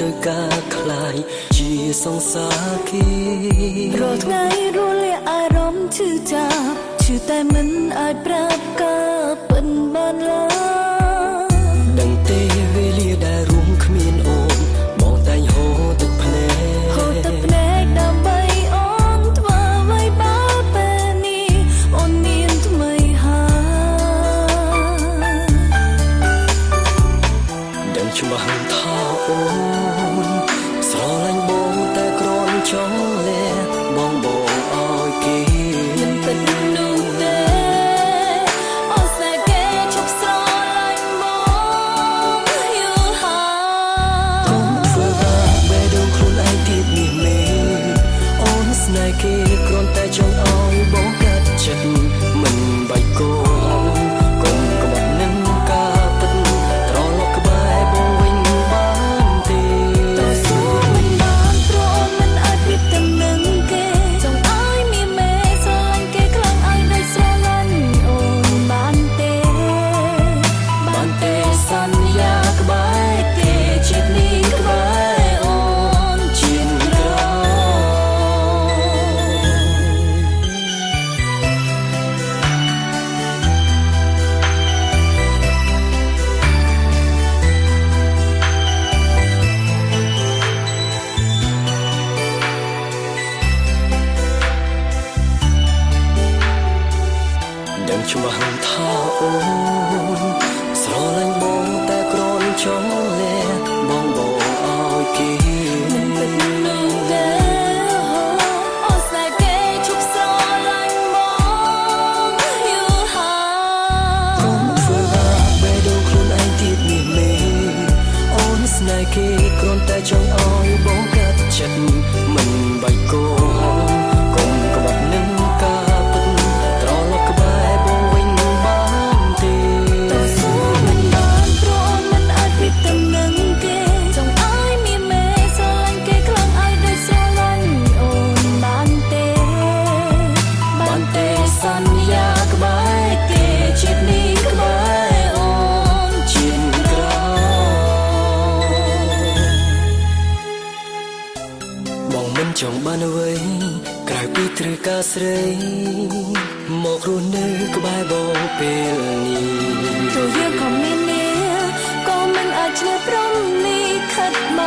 ត្រូវការខ្លាយជាសង្សារគេរាល់ថ្ងៃរលាកអារម្មណ៍ឈឺចាប់ឈឺតែមិនអាចប្រាប់ការពិតបានឡើយដឹងទេវេលាដែលរួមគ្មានអូនបងតែងហូរទឹកភ្នែកដើម្បីអូនធ្វើអ្វីបើពេលនេះអូនមានថ្មីហើយដឹងច្បាស់ថាអូនស្រឡាញ់បងតែគ្រាន់ចង់លែបងឲ្យគេមិនពិតនោះទេអូនស្នេហ៍គេជប់ស្រឡាញ់បងយល់ហើយកុំធ្វើបាបបេះដូងខ្លួនឯងទៀតនេះមេអូនស្នេហ៍គេគ្រាន់តែចង់ឲ្យបងកាត់ចិត្តមិនបាច់កូនកុំក្បត់នឹងការពិតត្រឡប់ក្បែរបងវិញបានទេតើសួរមិនបានព្រោះអូនមិនអាចពីតំណឹងគេចង់ឲ្យមានមេស្រឡាញ់គេខ្លាំងឲ្យដូចស្រឡាញ់អូនបានទេសន្យាក្បែរគេជាតិនេះក្បែរអូនជាតិក្រោដឹងច្បាស់ថាអូនស្រឡាញ់បងតែគ្រាន់ចង់លែបងឲ្យគេមិនពិតនោះទេអូនស្នេហ៍គេជប់ស្រឡាញ់បងយល់ហើយកុំធ្វើបាបបេះដូងខ្លួនឯងទៀតនេះមេអូនស្នេហ៍គេគ្រាន់តែចង់ឲ្យបងកាត់ចិត្តមិនបាច់កូនកុំក្បត់នឹងការពិតត្រឡប់ក្បែរបងវិញបានទេតើសួរមិនបានព្រោះអូនមិនអាចពីតំណឹងគេចង់ឲ្យមានមេស្រឡាញ់គេខ្លាំងឲ្យដូចស្រឡាញ់អូនបានទេសន្យាក្បែរគេជាតិនេះក្បែរអូនជាតិក្រោបងមិនចង់បានអ្វីក្រៅពីត្រូវការស្រីមករស់នៅក្បែរបងពេលនេះទោះយើងក៏មានគ្នាក៏មិនអាចឆ្លើយព្រមនេះខិតមក